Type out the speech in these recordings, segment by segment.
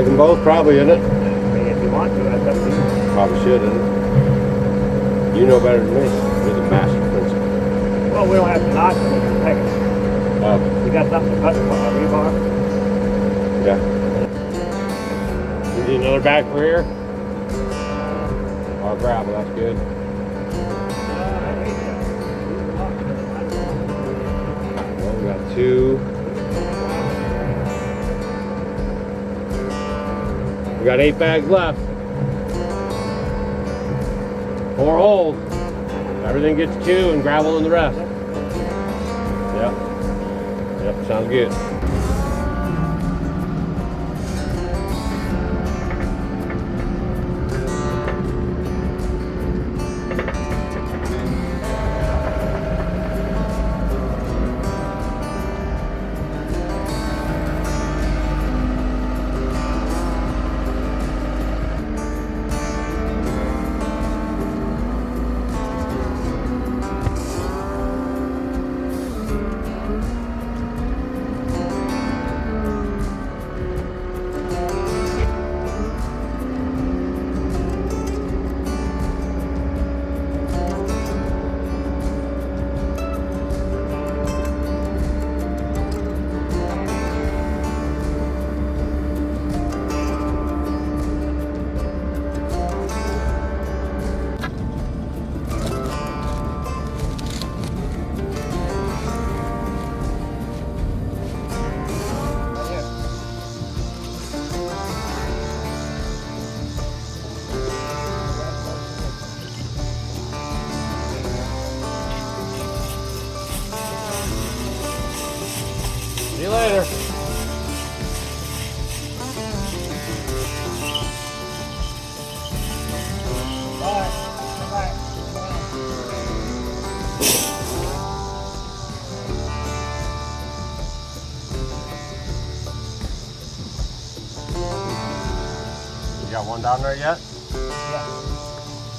Use them both, probably, isn't it? I mean, if you want to, that's up to you. Probably should, isn't it? You know better than me. You're the master principal. Well, we don't have to notch them, we can peg it. Oh, You got something to cut the rebar? yeah. You need another bag for here? Oh, gravel, that's good. Well, we got 2. We got 8 bags left. 4 holes. Everything gets 2 and gravel in the rest. Yep. Yep, sounds good. See you later. Bye. Bye. You got one down there yet? Yeah.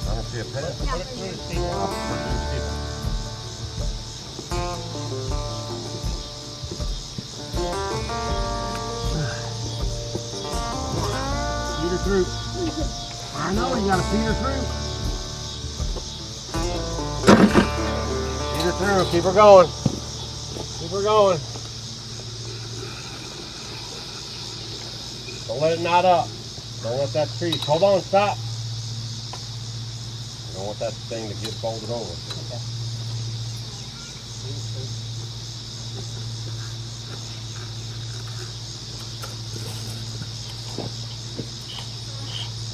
I don't see a pin. Put it through the steeple. Feed her through. I know, you gotta feed her through. Feed her through. Keep her going. Keep her going. Don't let it knot up. Don't let that crease. Hold on, stop. You don't want that thing to get folded over. Okay.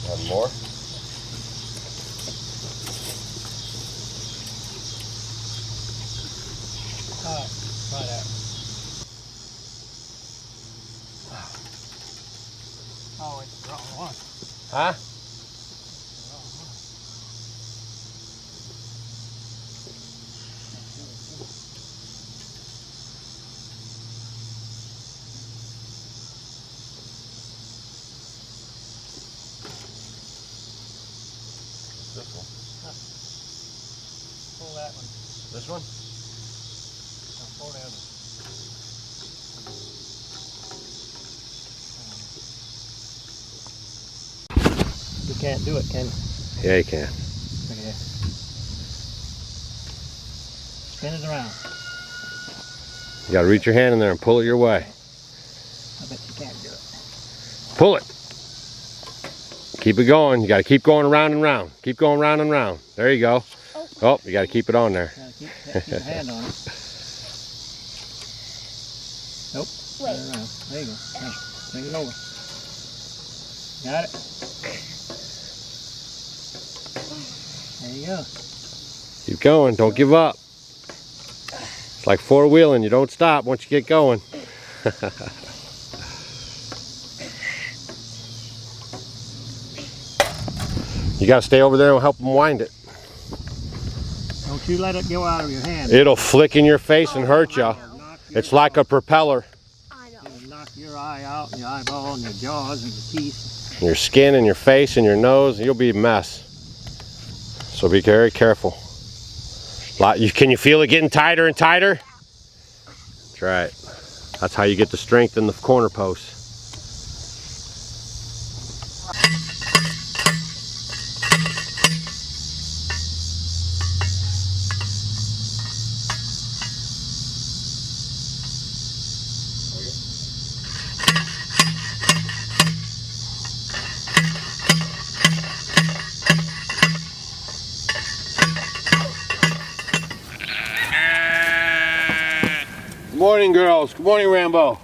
One more. Try that. Oh, it's the wrong one. Huh? This one. Pull that one. This one? Now pull the other. You can't do it, can you? Yeah, you can. Look at that. Spin it around. You gotta reach your hand in there and pull it your way. I bet you can't do it. Pull it. Keep it going. You gotta keep going around and round. Keep going round and round. There you go. Oh, you gotta keep it on there. Gotta keep your hand on it. Nope. Turn it around. There you go. Now, bring it over. Got it? There you go. Keep going. Don't give up. It's like four-wheeling. You don't stop once you get going. You gotta stay over there and help them wind it. Don't you let it go out of your hand. It'll flick in your face and hurt you. It's like a propeller. I know. It'll knock your eye out, and your eyeball, and your jaws, and your teeth. Your skin and your face and your nose, you'll be a mess. So be very careful. Can you feel it getting tighter and tighter? That's right. That's how you get the strength in the corner post. morning, girls. Good morning, Rambo.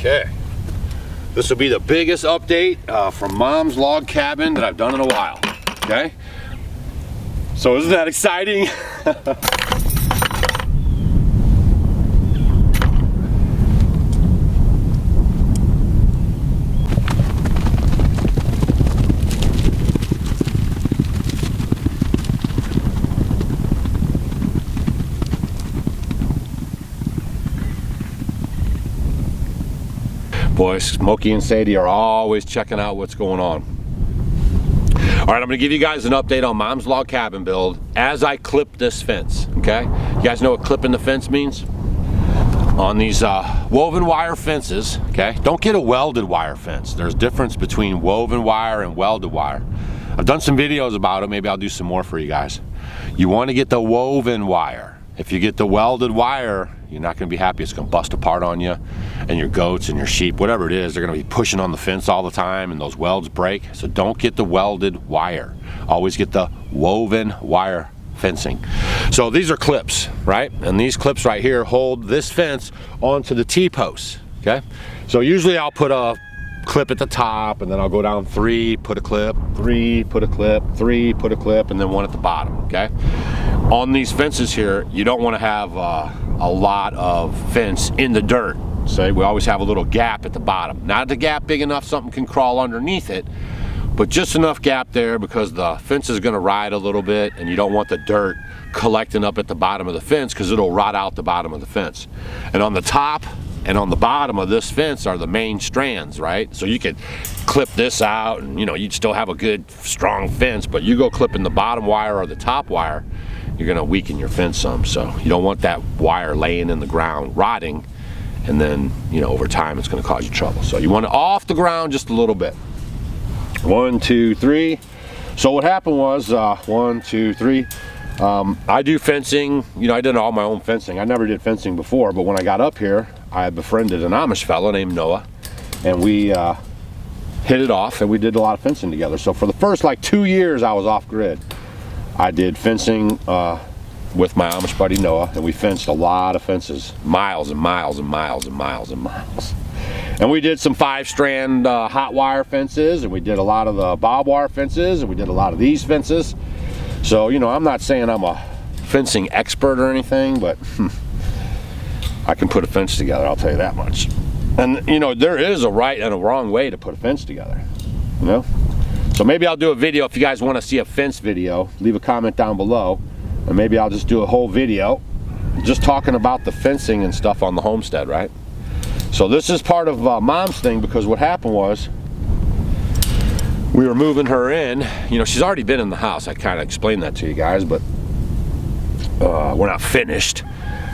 Okay, this will be the biggest update from Mom's log cabin that I've done in a while. Okay, so isn't that exciting? Boy, Smokey and Sadie are always checking out what's going on. All right, I'm gonna give you guys an update on Mom's log cabin build as I clip this fence, okay? You guys know what clipping the fence means? On these woven wire fences, okay? Don't get a welded wire fence. There's a difference between woven wire and welded wire. I've done some videos about it. Maybe I'll do some more for you guys. You wanna get the woven wire. If you get the welded wire, you're not gonna be happy. It's gonna bust apart on you and your goats and your sheep, whatever it is. They're gonna be pushing on the fence all the time and those welds break. So don't get the welded wire. Always get the woven wire fencing. So these are clips, right? And these clips right here hold this fence onto the T-posts, okay? So usually I'll put a clip at the top and then I'll go down 3, put a clip, 3, put a clip, 3, put a clip, and then 1 at the bottom, okay? On these fences here, you don't want to have a lot of fence in the dirt. So we always have a little gap at the bottom. Not a gap big enough something can crawl underneath it, but just enough gap there because the fence is going to ride a little bit and you don't want the dirt collecting up at the bottom of the fence because it'll rot out the bottom of the fence. And on the top and on the bottom of this fence are the main strands, right? So you could clip this out and you'd still have a good strong fence, but you go clipping the bottom wire or the top wire, you're gonna weaken your fence some. So you don't want that wire laying in the ground rotting, and then over time it's gonna cause you trouble. So you want it off the ground just a little bit. 1, 2, 3. So what happened was 1, 2, 3. I do fencing, I did all my own fencing. I never did fencing before, but when I got up here, I befriended an Amish fellow named Noah, and we hit it off and we did a lot of fencing together. So for the first like 2 years I was off grid. I did fencing with my Amish buddy Noah, and we fenced a lot of fences, miles and miles and miles and miles and miles. And we did some 5-strand hot wire fences, and we did a lot of the barbed wire fences, and we did a lot of these fences. So, I'm not saying I'm a fencing expert or anything, but I can put a fence together, I'll tell you that much. And, there is a right and a wrong way to put a fence together, So maybe I'll do a video. If you guys want to see a fence video, leave a comment down below, and maybe I'll just do a whole video just talking about the fencing and stuff on the homestead, right? So this is part of Mom's thing, because what happened was we were moving her in. She's already been in the house. I kind of explained that to you guys, but we're not finished.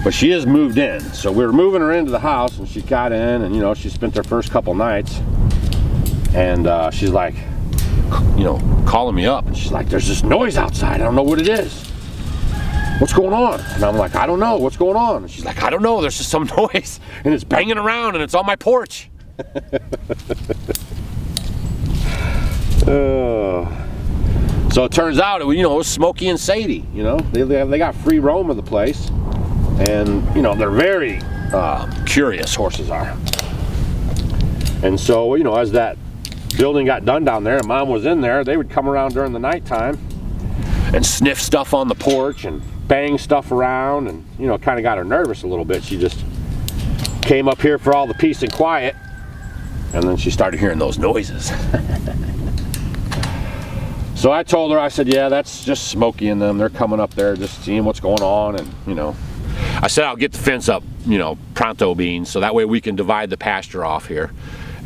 But she is moved in. So we were moving her into the house, and she got in, and she spent her first couple nights, and she's like, calling me up, and she's like, there's this noise outside. I don't know what it is. What's going on? And I'm like, I don't know. What's going on? And she's like, I don't know. There's just some noise, and it's banging around, and it's on my porch. So it turns out, it was Smokey and Sadie. They got free roam of the place, and they're very curious, horses are. And so as that building got done down there and Mom was in there, they would come around during the nighttime and sniff stuff on the porch and bang stuff around, and kind of got her nervous a little bit. She just came up here for all the peace and quiet, and then she started hearing those noises. So I told her, I said, yeah, that's just Smokey and them. They're coming up there just seeing what's going on, and you know. I said I'll get the fence up, you know, pronto beans, so that way we can divide the pasture off here.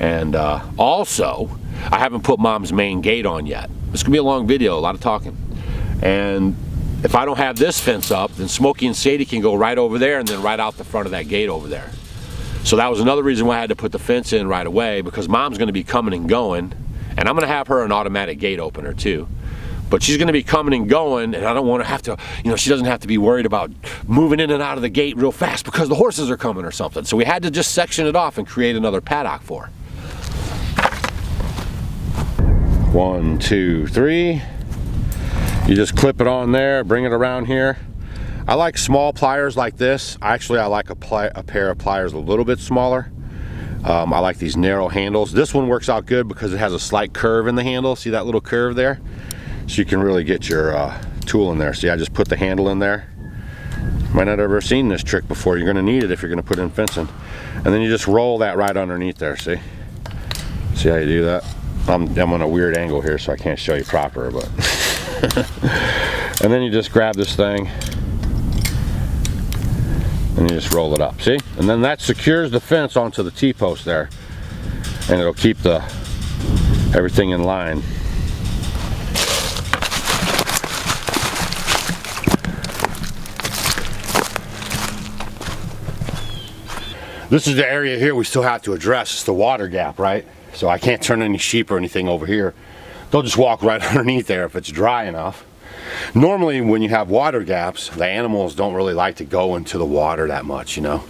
And also, I haven't put Mom's main gate on yet. It's gonna be a long video, a lot of talking. And if I don't have this fence up, then Smokey and Sadie can go right over there and then right out the front of that gate over there. So that was another reason why I had to put the fence in right away, because Mom's gonna be coming and going, and I'm gonna have her an automatic gate opener too. But she's gonna be coming and going, and I don't wanna have to, you know, she doesn't have to be worried about moving in and out of the gate real fast because the horses are coming or something. So we had to just section it off and create another paddock for her. 1, 2, 3. You just clip it on there, bring it around here. I like small pliers like this. Actually, I like a pair of pliers a little bit smaller. I like these narrow handles. This one works out good because it has a slight curve in the handle. See that little curve there? So you can really get your tool in there. See, I just put the handle in there. Might not have ever seen this trick before. You're gonna need it if you're gonna put in fencing. And then you just roll that right underneath there, see? See how you do that? I'm on a weird angle here, so I can't show you proper, but. And then you just grab this thing and you just roll it up, see? And then that secures the fence onto the T-post there, and it'll keep everything in line. This is the area here we still have to address. It's the water gap, right? So I can't turn any sheep or anything over here. They'll just walk right underneath there if it's dry enough. Normally when you have water gaps, the animals don't really like to go into the water that much, you know.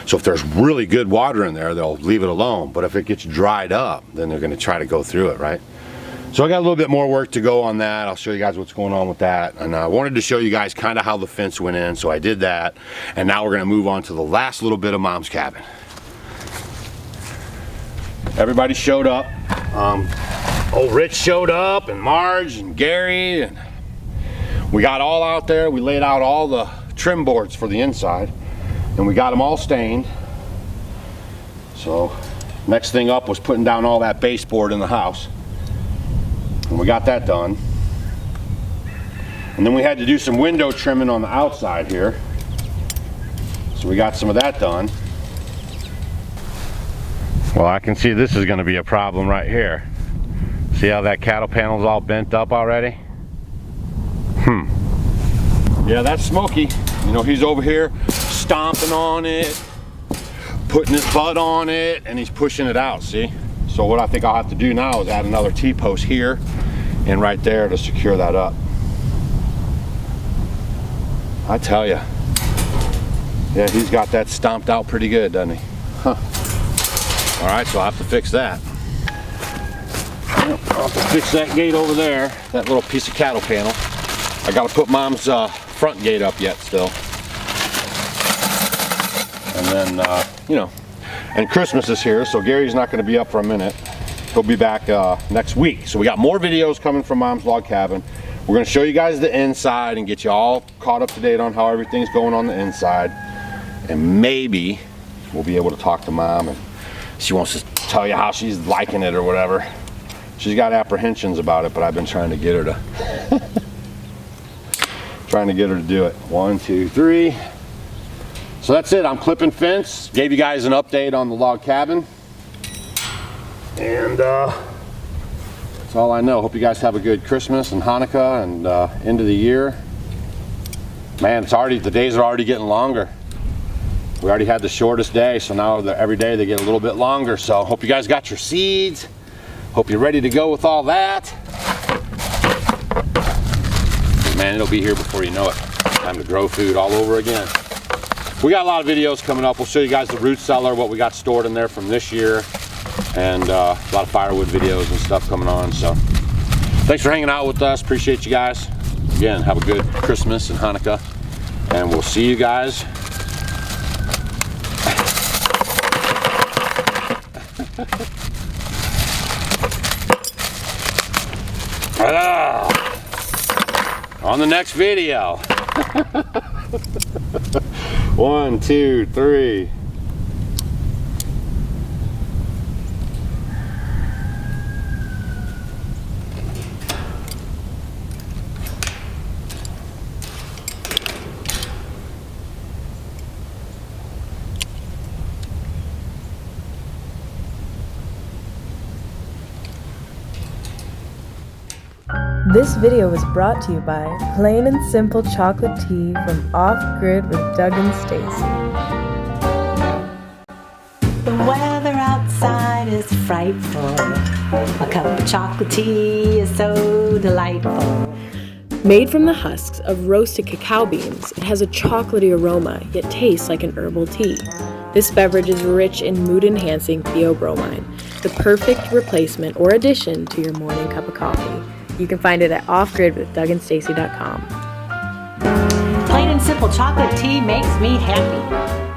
So if there's really good water in there, they'll leave it alone. But if it gets dried up, then they're gonna try to go through it, right? So I got a little bit more work to go on that. I'll show you guys what's going on with that. And I wanted to show you guys kind of how the fence went in, so I did that. And now we're gonna move on to the last little bit of Mom's cabin. Everybody showed up. Old Rich showed up, and Marge and Gary, and we got all out there. We laid out all the trim boards for the inside, and we got them all stained. So next thing up was putting down all that baseboard in the house, and we got that done. And then we had to do some window trimming on the outside here, so we got some of that done. Well, I can see this is going to be a problem right here. See how that cattle panel's all bent up already? Yeah, that's Smokey. You know, he's over here stomping on it, putting his butt on it, and he's pushing it out, see? So what I think I'll have to do now is add another T-post here and right there to secure that up. I tell you. Yeah, he's got that stomped out pretty good, doesn't he? Huh. All right, so I'll have to fix that. I'll have to fix that gate over there, that little piece of cattle panel. I gotta put Mom's front gate up yet still. And then, you know, and Christmas is here, so Gary's not gonna be up for a minute. He'll be back next week. So we got more videos coming from Mom's log cabin. We're gonna show you guys the inside and get you all caught up to date on how everything's going on the inside. And maybe we'll be able to talk to Mom, and she wants to tell you how she's liking it or whatever. She's got apprehensions about it, but I've been trying to get her to do it. 1, 2, 3. So that's it. I'm clipping fence. Gave you guys an update on the log cabin. And that's all I know. Hope you guys have a good Christmas and Hanukkah and end of the year. Man, the days are already getting longer. We already had the shortest day, so now every day they get a little bit longer. So hope you guys got your seeds. Hope you're ready to go with all that. Man, it'll be here before you know it. Time to grow food all over again. We got a lot of videos coming up. We'll show you guys the root cellar, what we got stored in there from this year, and a lot of firewood videos and stuff coming on. So thanks for hanging out with us. Appreciate you guys. Again, have a good Christmas and Hanukkah, and we'll see you guys on the next video. 1, 2, 3. This video was brought to you by Plain and Simple Chocolate Tea from Off Grid with Doug and Stacy. The weather outside is frightful. A cup of chocolate tea is so delightful. Made from the husks of roasted cacao beans, it has a chocolatey aroma, yet tastes like an herbal tea. This beverage is rich in mood-enhancing theobromine, the perfect replacement or addition to your morning cup of coffee. You can find it at offgridwithdougandstacy.com. Plain and simple chocolate tea makes me happy.